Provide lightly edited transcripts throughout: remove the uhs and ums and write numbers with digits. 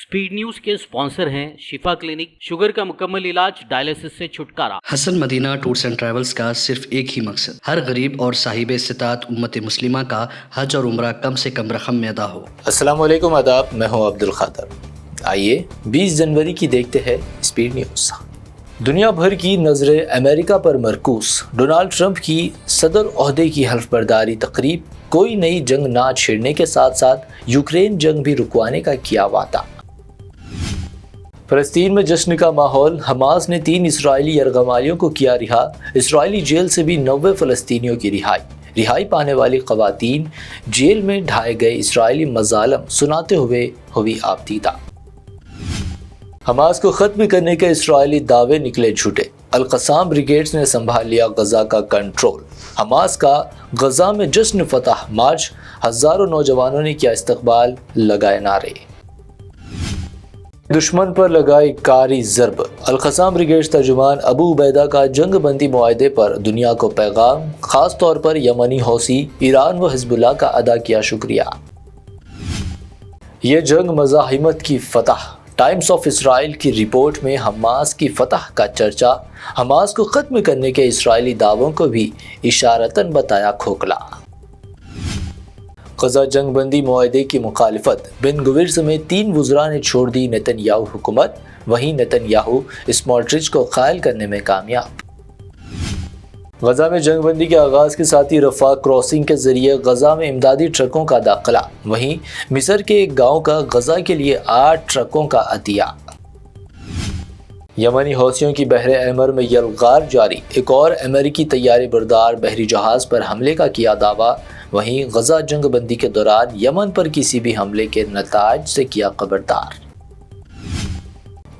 Speed news के sponsor हैं शिफा clinic, sugar का मुकम्मल इलाज, डायलिसिस से छुटकारा। Hasan Madina tours and travels का सिर्फ एक ही मकसद, हर गरीब और साहिब इस्तिताअत उम्मत मुस्लिमा का हज और उम्रा कम से कम रकम में अदा हो। अस्सलाम वालेकुम, आदाब, मैं हूं अब्दुल खादर। आइए 20 जनवरी की देखते हैं स्पीड न्यूज। दुनिया भर की नज़रें अमेरिका पर मरकूज। डोनाल्ड ट्रंप की सदर ओहदे की हल्फ बर्दारी तकरीब, कोई नई जंग ना छेड़ने के साथ साथ यूक्रेन जंग भी रुकवाने का किया वादा। फलस्तीन में जश्न का माहौल। हमास ने 3 इस्राएली यरगमालियों को किया रिहा। इस्राएली जेल से भी 90 फलस्तीनियों की रिहाई पाने वाली खवातीन जेल में ढाए गए इस्राएली मजालम सुनाते हुए हुई आबदीदा। हमास को ख़त्म करने के इस्राएली दावे निकले झूठे। अल-क़स्साम ब्रिगेड्स ने संभाल लिया गजा का कंट्रोल। हमास का गजा में जश्न फतह मार्च, हज़ारों नौजवानों ने किया इस्तकबाल, लगाए नारे। दुश्मन पर लगाई कारी ज़रब। अल-क़स्साम ब्रिगेड्स तर्जुमान अबू उबैदा का जंग बंदी मुआहदे पर दुनिया को पैगाम, ख़ास तौर पर यमनी हौसी, ईरान व हिज़्बुल्लाह का अदा किया शुक्रिया। ये जंग मज़ाहिमत की फतह। टाइम्स ऑफ इसराइल की रिपोर्ट में हमास की फतह का चर्चा, हमास को ख़त्म करने के इसराइली दावों को भी इशारतन बताया खोखला। गजा जंग बंदी मुआहदे की मुखालिफत, बिन गुविर समेत 3 वज़रा ने छोड़ दी नेतन्याहू हुकूमत। वहीं नेतन्याहू स्मोट्रिच को क़ायल करने में कामयाब। गजा में जंग बंदी के आगाज़ के साथ ही रफ़ा क्रॉसिंग के ज़रिए गजा में इमदादी ट्रकों का दाखिला। वहीं मिस्र के एक गाँव का गजा के लिए 8 ट्रकों का अतिया। यमनी हौसियों की बहरे अहमर में यलगार जारी। एक और अमेरिकी तैयारी बरदार बहरी जहाज़ पर हमले का किया दावा। वहीं गजा जंग बंदी के दौरान यमन पर किसी भी हमले के नताज से किया खबरदार।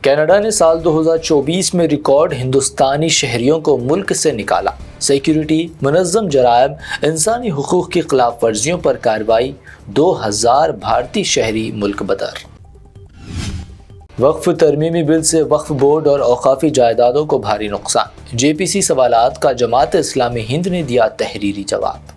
कनाडा ने साल 2024 में रिकॉर्ड हिंदुस्तानी शहरियों को मुल्क से निकाला। सिक्योरिटी, मुनज़्ज़म जराइम, इंसानी हुकूक की खिलाफ वर्जियों पर कार्रवाई, 2000 भारतीय शहरी मुल्क बदर। वक्फ तरमीमी बिल से वक्फ बोर्ड और औकाफी जायदादों को भारी नुकसान। JPC सवालात का जमात इस्लामी हिंद ने दिया तहरीरी जवाब।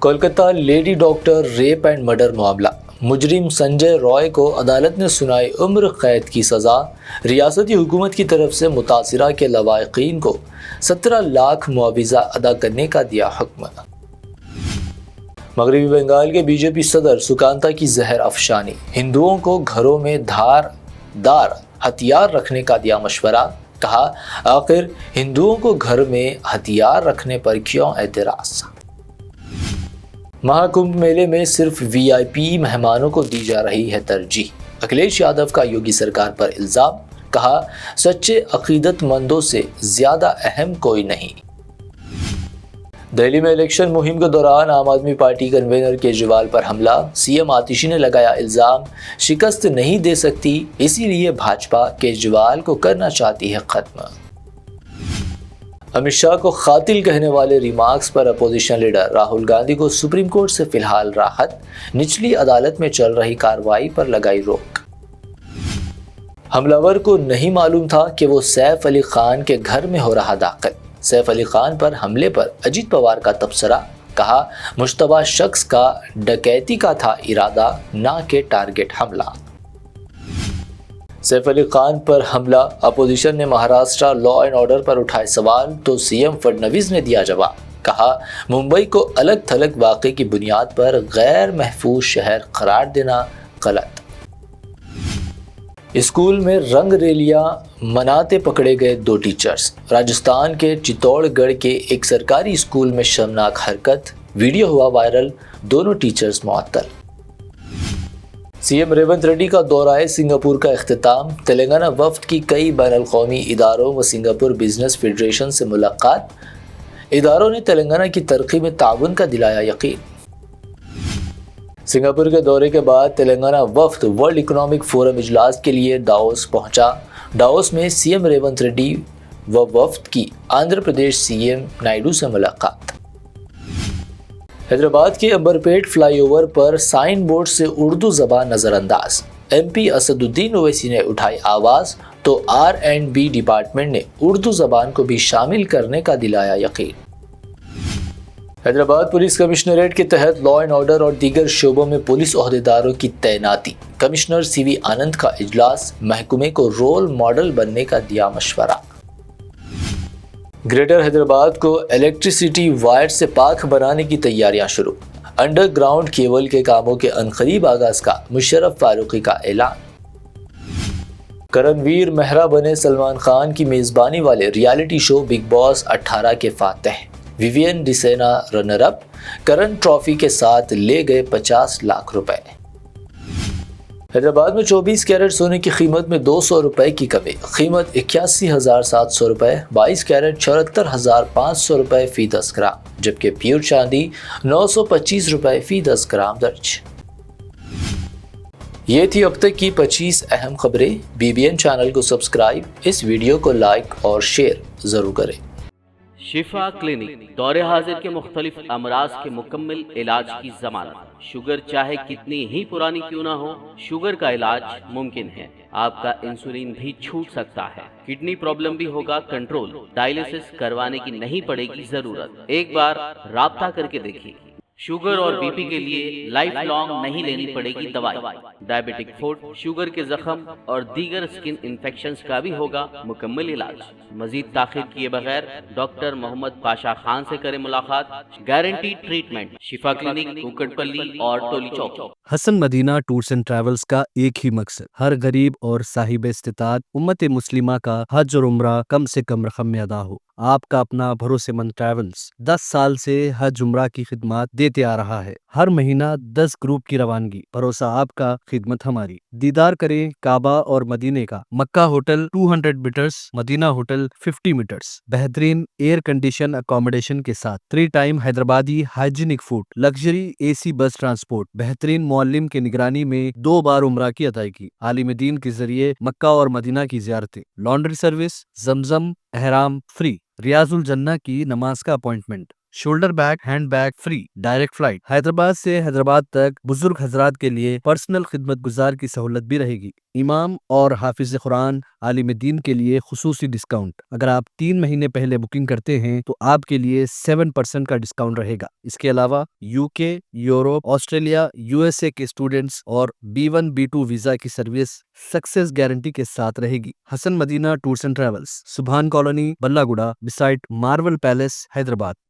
Kolkata lady doctor rape and murder मामला, मुजरिम संजय रॉय को अदालत ने सुनाई उम्र कैद की सज़ा। रियासती हुकूमत की तरफ से मुतासिरा के लवाहिकीन को 17 लाख मुआविजा अदा करने का दिया हुक्म। मगरबी बंगाल के BJP सदर सुकांता की जहर अफशानी, हिंदुओं को घरों में धारदार हथियार रखने का दिया मशवरा। कहा, आखिर हिंदुओं को घर में हथियार रखने पर क्यों एतराज़। महाकुंभ मेले में सिर्फ VIP मेहमानों को दी जा रही है तरजीह। अखिलेश यादव का योगी सरकार पर इल्ज़ाम। कहा, सच्चे अकीदतमंदों से ज़्यादा अहम कोई नहीं। दिल्ली में इलेक्शन मुहिम के दौरान आम आदमी पार्टी कन्वेनर केजरीवाल पर हमला। CM आतिशी ने लगाया इल्ज़ाम, शिकस्त नहीं दे सकती, इसीलिए भाजपा केजरीवाल को करना चाहती है खत्म। अमित शाह को कातिल कहने वाले रिमार्क्स पर अपोजिशन लीडर राहुल गांधी को सुप्रीम कोर्ट से फिलहाल राहत। निचली अदालत में चल रही कार्रवाई पर लगाई रोक। हमलावर को नहीं मालूम था कि वो सैफ अली खान के घर में हो रहा दाखिल। सैफ अली खान पर हमले पर अजीत पवार का तबसरा। कहा, मुश्तबा शख्स का डकैती का था इरादा, ना के टारगेट हमला। सैफ अली खान पर हमला, अपोजिशन ने महाराष्ट्र लॉ एंड ऑर्डर पर उठाए सवाल तो CM फडणवीस ने दिया जवाब। कहा, मुंबई को अलग थलग वाक़े की बुनियाद पर गैर महफूज शहर करार देना गलत। स्कूल में रंग रैलियां मनाते पकड़े गए 2 टीचर्स। राजस्थान के चित्तौड़गढ़ के एक सरकारी स्कूल में शर्मनाक हरकत, वीडियो हुआ वायरल, दोनों टीचर्स मुअत्तल। CM रेवंत रेड्डी का दौरा सिंगापुर का इख्तिताम। तेलंगाना वफ्द की कई बैनुल-अक़वामी इदारों व सिंगापुर बिजनेस फेडरेशन से मुलाकात। इदारों ने तेलंगाना की तरक्की में ताउन का दिलाया यकीन। सिंगापुर के दौरे के बाद तेलंगाना वफ्द वर्ल्ड इकोनॉमिक फोरम इजलास के लिए दावोस पहुंचा। दावोस में CM रेवंत रेड्डी व वफ्द की आंध्र प्रदेश CM नायडू से मुलाकात। हैदराबाद के अंबरपेट फ्लाईओवर पर साइन बोर्ड से उर्दू ज़बान नज़रअंदाज। MP असदुद्दीन ओवैसी ने उठाई आवाज़ तो R&B डिपार्टमेंट ने उर्दू ज़बान को भी शामिल करने का दिलाया यकीन। حیدرآباد پولیس کمشنریٹ کے تحت لا اینڈ آرڈر اور دیگر شعبوں میں پولیس عہدیداروں کی تعیناتی، کمشنر سی وی آنند کا اجلاس، محکمے کو رول ماڈل بننے کا دیا مشورہ۔ گریٹر حیدرآباد کو الیکٹریسٹی وائر سے پاک بنانے کی تیاریاں شروع، انڈر گراؤنڈ کیبل کے کاموں کے عنقریب آغاز کا مشرف فاروقی کا اعلان۔ کرن ویر مہرا بنے سلمان خان کی میزبانی والے ریالٹی شو بگ باس 18 کے فاتح، ویوین ڈیسینا رنر اپ، کرن ٹرافی کے ساتھ لے گئے 50 لاکھ روپے۔ حیدرآباد میں 24 کیرٹ سونے کی قیمت میں 200 روپے کی کمی، قیمت 81,700 روپے، 22 کیرٹ 74,500 روپے فی 10 گرام، جبکہ پیور چاندی 925 روپے فی 10 گرام درج۔ یہ تھی اب تک کی 25 اہم خبریں۔ BBN چینل کو سبسکرائب، اس ویڈیو کو لائک اور شیئر ضرور کریں۔ شفا کلینک دور حاضر کے مختلف امراض کے مکمل علاج کی ضمانت۔ شوگر چاہے کتنی ہی پرانی کیوں نہ ہو، شوگر کا علاج ممکن ہے۔ آپ کا انسولین بھی چھوٹ سکتا ہے، کڈنی پرابلم بھی ہوگا کنٹرول، ڈائلیسس کروانے کی نہیں پڑے گی ضرورت۔ ایک بار رابطہ کر کے دیکھیے۔ شوگر اور بی پی کے لیے لائف لانگ نہیں لینی پڑے گی دوائی۔ ڈائبیٹک فوڈ، شوگر کے زخم اور دیگر اسکن انفیکشنز کا بھی ہوگا مکمل علاج۔ مزید تاخیر کیے بغیر ڈاکٹر محمد پاشا خان سے کریں ملاقات۔ گارنٹی ٹریٹمنٹ، شفا کلینک، کوکٹ پلی اور ٹولی چوک۔ حسن مدینہ ٹورز اینڈ ٹریولز کا ایک ہی مقصد، ہر غریب اور صاحب استطاعت امت مسلمہ کا حج اور عمرہ کم سے کم رقم میں ادا ہو۔ آپ کا اپنا بھروسے مند ٹریولز 10 سال سے حج عمرہ کی خدمات دیتے آ رہا ہے۔ ہر مہینہ 10 گروپ کی روانگی، بھروسہ آپ کا، خدمت ہماری۔ دیدار کریں کعبہ اور مدینے کا۔ Makkah hotel 200 metres, Madinah hotel 50 metres, بہترین ایئر کنڈیشن اکوموڈیشن کے ساتھ 3 time Hyderabadi hygienic food, luxury A C bus transport, بہترین معلم کی نگرانی میں 2 بار عمرہ کی ادائیگی، عالم دین کے ذریعے مکہ اور مدینہ کی زیارتیں، لانڈری سروس، زمزم احرام فری، ریاض الجنہ کی نماز کا appointment, shoulder bag hand bag free, direct flight, Hyderabad سے حیدرآباد تک بزرگ حضرات کے لیے پرسنل خدمت گزار کی سہولت بھی رہے گی۔ امام اور حافظ قرآن عالم دین کے لیے خصوصی ڈسکاؤنٹ، اگر آپ 3 مہینے پہلے بکنگ کرتے ہیں تو آپ کے لیے 7% کا ڈسکاؤنٹ رہے گا۔ اس کے علاوہ UK، یوروپ، آسٹریلیا، USA کے اسٹوڈنٹس اور B1 B2 ویزا کی سروس سکسیس گارنٹی کے ساتھ رہے گی۔ حسن مدینہ ٹورز اینڈ ٹریولز، سبحان کالونی، بلہ گڈا، بسائٹ مارول پیلیس، حیدرآباد۔